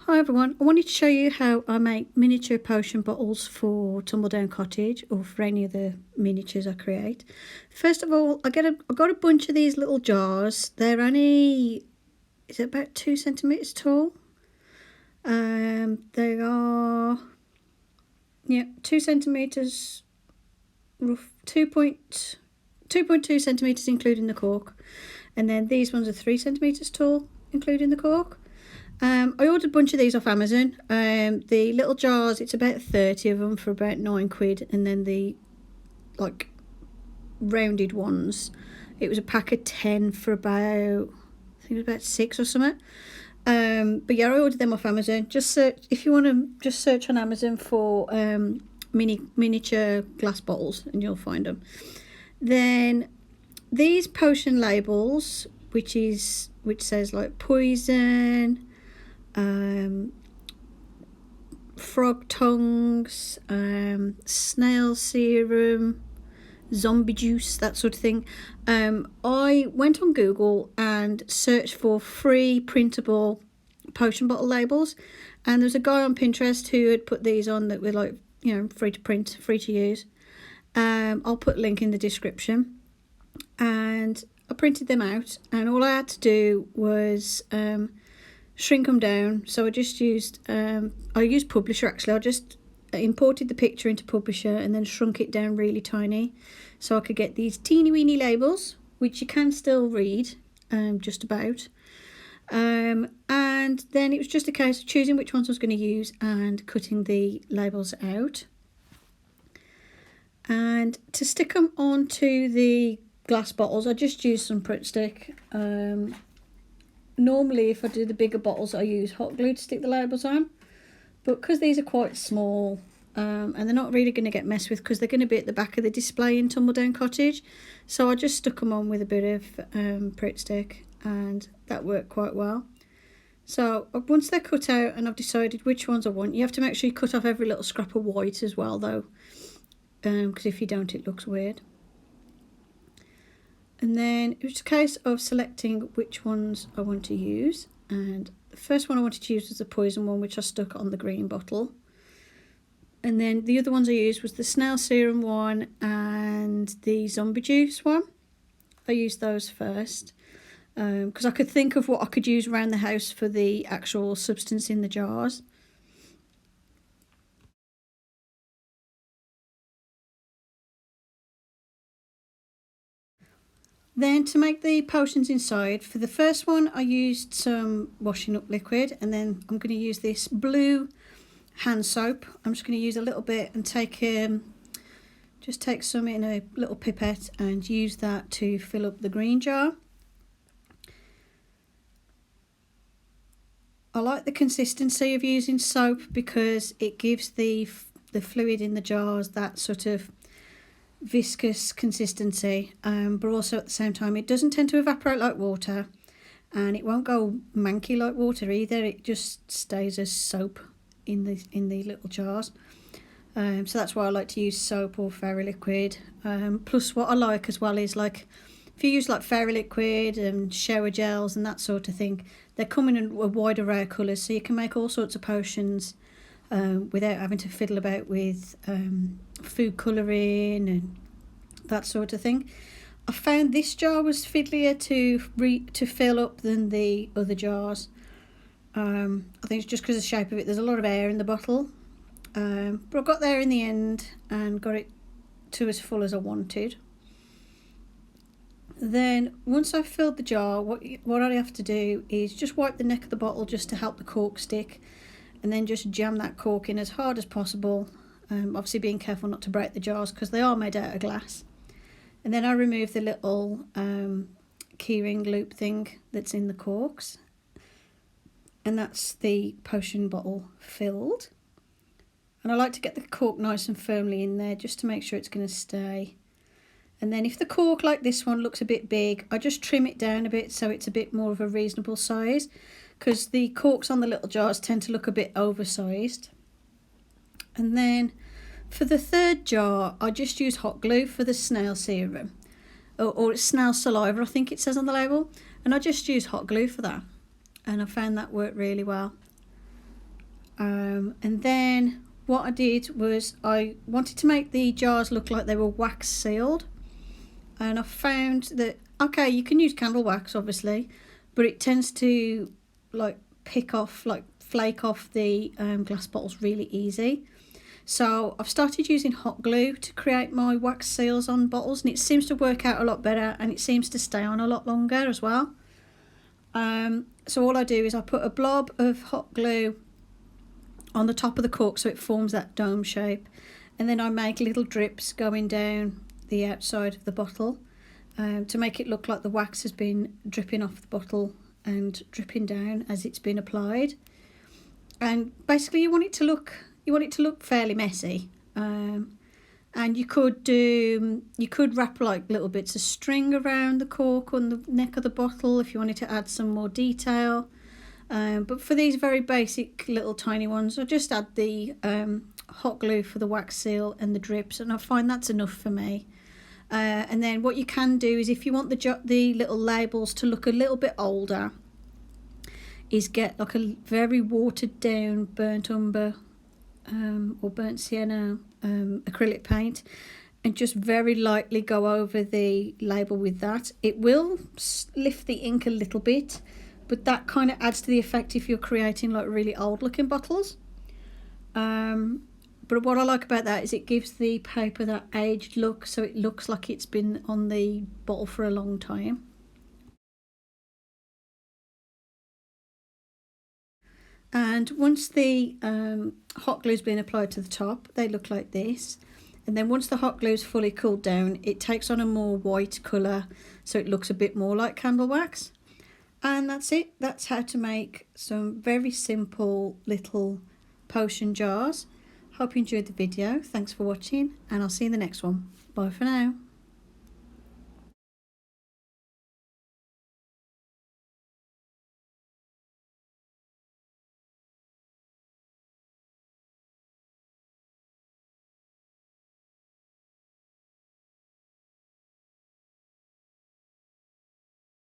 Hi everyone, I wanted to show you how I make miniature potion bottles for Tumbledown Cottage or for any of the miniatures I create. First of all, I got a bunch of these little jars. They're only, is it about 2 centimetres tall? They are, yeah, 2 centimetres, rough, 2.2 centimetres including the cork. And then these ones are 3 centimetres tall including the cork. I ordered a bunch of these off Amazon. The little jars, it's about 30 of them for about £9, and then the like rounded ones, it was a pack of 10 for about, I think it was about 6 or something. But yeah, I ordered them off Amazon. Just search, if you want to just search on Amazon for miniature glass bottles and you'll find them. Then these potion labels, which says like poison, frog tongues, snail serum, zombie juice, that sort of thing. I went on Google and searched for free printable potion bottle labels, and there's a guy on Pinterest who had put these on that were like, you know, free to print, free to use. I'll put a link in the description, and I printed them out, and all I had to do was shrink them down. So I just used I used Publisher actually. I just imported the picture into Publisher and then shrunk it down really tiny so I could get these teeny weeny labels, which you can still read just about. And then it was just a case of choosing which ones I was going to use and cutting the labels out. And to stick them onto the glass bottles, I just used some Pritt stick. Normally if I do the bigger bottles I use hot glue to stick the labels on, but because these are quite small and they're not really going to get messed with because they're going to be at the back of the display in Tumbledown Cottage, so I just stuck them on with a bit of Pritt stick, and that worked quite well. So once they're cut out and I've decided which ones I want, you have to make sure you cut off every little scrap of white as well though, because if you don't it looks weird. And then it was a case of selecting which ones I want to use, and the first one I wanted to use was the poison one, which I stuck on the green bottle. And then the other ones I used was the snail serum one and the zombie juice one. I used those first because I could think of what I could use around the house for the actual substance in the jars. Then to make the potions inside, for the first one I used some washing up liquid, and then I'm going to use this blue hand soap. I'm just going to use a little bit and take some in a little pipette and use that to fill up the green jar. I like the consistency of using soap because it gives the fluid in the jars that sort of viscous consistency, but also at the same time it doesn't tend to evaporate like water, and it won't go manky like water either. It just stays as soap in the little jars. So that's why I like to use soap or fairy liquid. Plus what I like as well is, like, if you use like fairy liquid and shower gels and that sort of thing, they come in a wide array of colours, so you can make all sorts of potions without having to fiddle about with food colouring and that sort of thing. I found this jar was fiddlier to fill up than the other jars. I think it's just because of the shape of it. There's a lot of air in the bottle, but I got there in the end and got it to as full as I wanted. Then once I've filled the jar, what I have to do is just wipe the neck of the bottle just to help the cork stick, and then just jam that cork in as hard as possible, obviously being careful not to break the jars because they are made out of glass. And then I remove the little keyring loop thing that's in the corks, and that's the potion bottle filled. And I like to get the cork nice and firmly in there just to make sure it's going to stay. And then if the cork like this one looks a bit big, I just trim it down a bit so it's a bit more of a reasonable size, because the corks on the little jars tend to look a bit oversized. And then for the third jar, I just use hot glue for the snail serum, or it's snail saliva I think it says on the label, and I just use hot glue for that, and I found that worked really well. And then what I did was I wanted to make the jars look like they were wax sealed, and I found that, okay, you can use candle wax obviously, but it tends to like pick off, like flake off the glass bottles really easy. So I've started using hot glue to create my wax seals on bottles, and it seems to work out a lot better, and it seems to stay on a lot longer as well. So all I do is I put a blob of hot glue on the top of the cork so it forms that dome shape, and then I make little drips going down the outside of the bottle to make it look like the wax has been dripping off the bottle and dripping down as it's been applied. And basically you want it to look fairly messy, and you could wrap like little bits of string around the cork on the neck of the bottle if you wanted to add some more detail. But for these very basic little tiny ones, I just add the hot glue for the wax seal and the drips, and I find that's enough for me. And then what you can do is, if you want the little labels to look a little bit older, is get like a very watered down burnt umber or burnt sienna acrylic paint, and just very lightly go over the label with that. It will lift the ink a little bit, but that kind of adds to the effect if you're creating like really old looking bottles. But what I like about that is it gives the paper that aged look, so it looks like it's been on the bottle for a long time. And once the hot glue's been applied to the top, they look like this. And then once the hot glue's fully cooled down, it takes on a more white colour, so it looks a bit more like candle wax. And that's it. That's how to make some very simple little potion jars. Hope you enjoyed the video. Thanks for watching, and I'll see you in the next one. Bye for now.